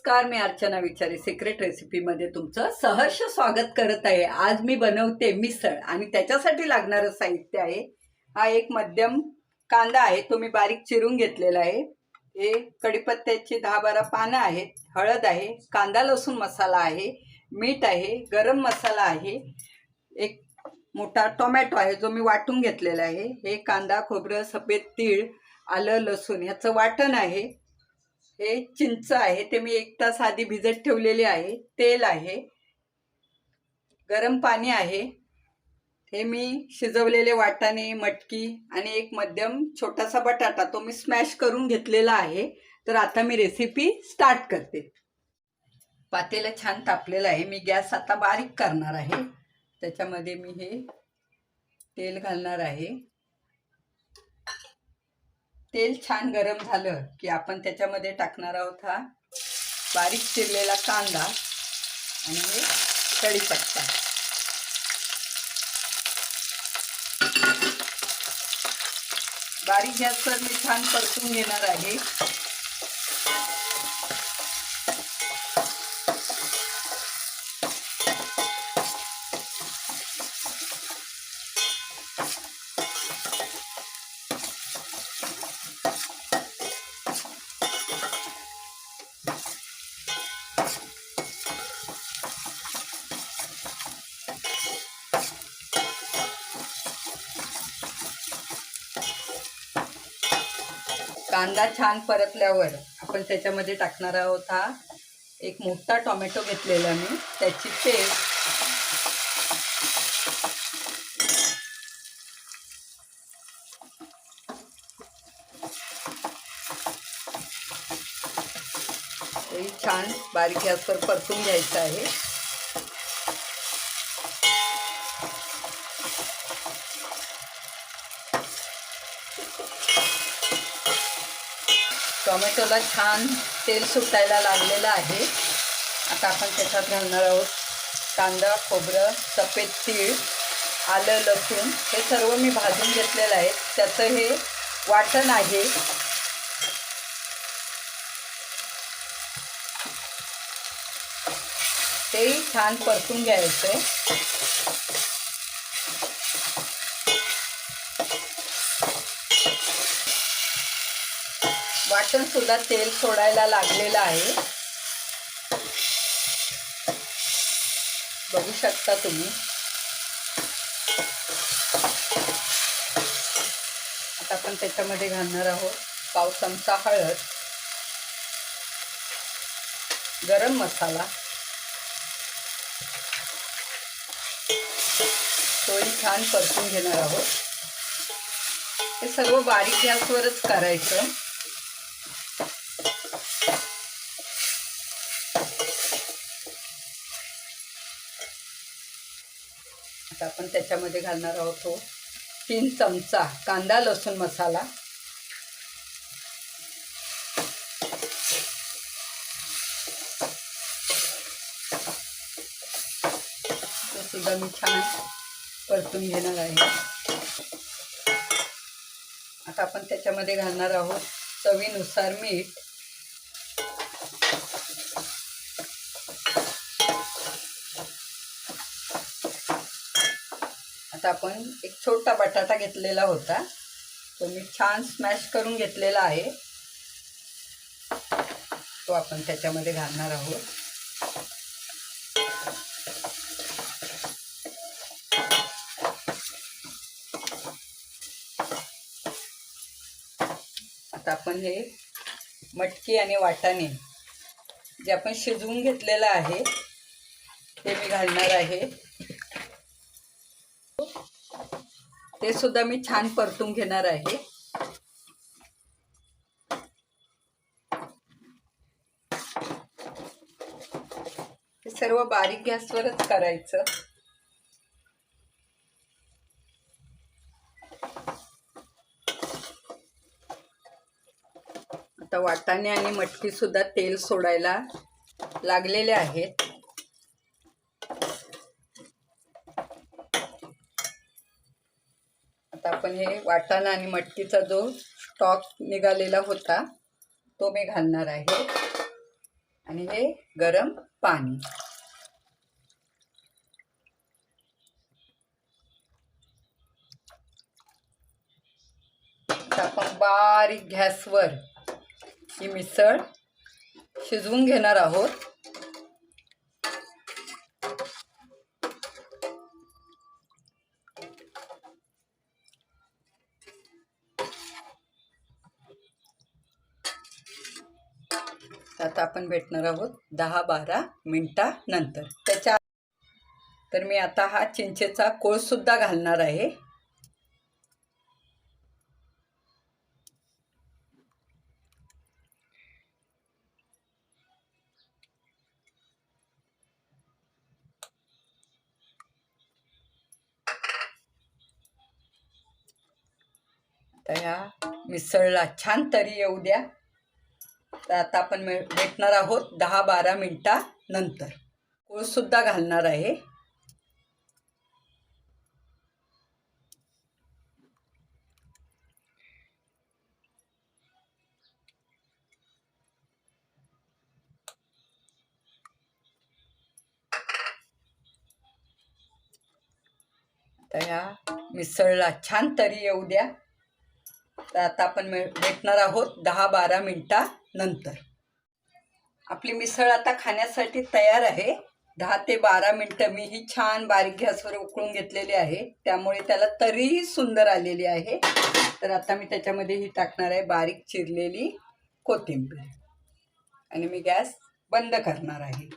नमस्कार, मी अर्चना विचारे सिक्रेट रेसिपीमध्ये तुमचं सहर्ष स्वागत करत आहे। आज मी बनवते मिसळ आणि त्याच्यासाठी लागणारं साहित्य आहे हा एक मध्यम कांदा आहे, तो मी बारीक चिरून घेतलेला आहे। हे कढीपत्त्याची 10-12 पानं आहेत, हळद आहे, कांदा लसूण मसाला आहे, मीठ आहे, गरम मसाला आहे, एक मोठा टोमॅटो आहे जो मी वाटून घेतलेला आहे। हे कांदा खोबरं सफेद तीळ आलं लसूण याचं वाटण आहे। हे चिंच आहे, ते मी 1 तास आधी भिजत ठेवलेले आहे। तेल आहे, गरम पाणी आहे, हे मी शिजवलेले वाटाणे मटकी आणि एक मध्यम छोटासा बटाटा तो मी स्मॅश करून घेतलेला आहे। तर आता मी रेसिपी स्टार्ट करते। पातेलं छान तापलेलं आहे, मी गॅस आता बारीक करणार आहे। त्याच्यामध्ये मी हे तेल घालणार आहे। तेल छान गरम झालं की आपण त्याच्यामध्ये टाकणार आहोत हा बारीक चिरलेला कांदा आणि हे कढीपत्ता। बारीक गॅसवर मी छान परतून घेणार आहे। कांदा छान परतल्यावर आपण त्याच्यामध्ये टाकणार आहोत हा एक मोठा टोमॅटो घेतलेला मी, त्याची पेस्ट, छान बारीक गॅसवर परतून घ्यायचं आहे। टोमॅटोला छान तेल सुटायला लागलेलं आहे। आता आपण त्याच्यात घालणार आहोत कांदा खोबरं सफेद तीळ आलं लसूण, हे सर्व मी भाजून घेतलेलं आहे। त्याचं हे वाटण आहे। तेही छान परतून घ्यायचं। वाटण सुद्धा तेल सोडायला लागलेलं आहे, बघू शकता तुम्ही। आता आपण त्याच्यामध्ये घालणार आहोत पाव चमचा हळद, गरम मसाला, तोही छान परतून घेणार आहोत। हे सर्व बारीक गॅसवरच करायचं। आता आपण त्याच्यामध्ये घालणार आहोत 3 चमचा कांदा लसूण मसाला, तो सुद्धा मी छान परतून घेणार आहे। आता आपण त्याच्यामध्ये घालणार आहोत चवीनुसार मीठ, आता आपण एक छोटा बटाटा घेतलेला होता, तो मी छान स्मॅश करून घेतलेला आहे, तो आपण त्याच्यामध्ये घालणार आहोत। आता आपण हे मटकी आणि वाटाणे जे आपण शिजवून घेतलेलं आहे ते मी घालणार आहे। ते सुद्धा मी छान परतून घेणार आहे। हे सर्व बारीक गॅसवरच करायचं। आता वाटाणे आणि मटकी सुद्धा तेल सोडायला लागलेले आहेत। आता आपण हे वाटाणा आणि मटकीचा जो स्टॉक निघालेला होता तो मी घालणार आहे आणि हे गरम पाणी. आता आपण बारीक गॅसवर ही मिसळ शिजवून घेणार आहोत. आता आपण भेटणार आहोत 10-12 मिनिटानंतर. तर मी आता हा चिंचेचा कोळ सुद्धा घालणार आहे. तर ह्या मिसळला छान तरी येऊ द्या. तर आता आपण भेटणार आहोत 10-12 मिनिटानंतर. कोळ सुद्धा घालणार आहे. तर ह्या मिसळला छान तरी येऊ द्या. तर आता आपण भेटणार आहोत 10-12 मिनिटानंतर. आपली मिसळ आता खाण्यासाठी तयार आहे. 10 ते 12 मिनिटं मी ही छान बारीक गॅसवर उकळून घेतलेली आहे, त्यामुळे त्याला तरीही सुंदर आलेली आहे. तर आता मी त्याच्यामध्ये ही टाकणार आहे बारीक चिरलेली कोथिंबीर आणि मी गॅस बंद करणार आहे.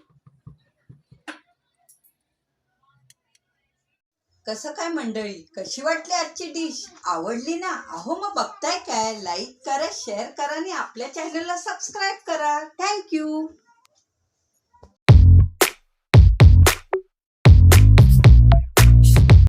कसं काय मंडळी, कशी वाटली आजची डिश? आवडली ना? अहो मग बघताय काय, लाईक करा, शेअर करा आणि आपल्या चॅनलला सबस्क्राईब करा. थँक्यू.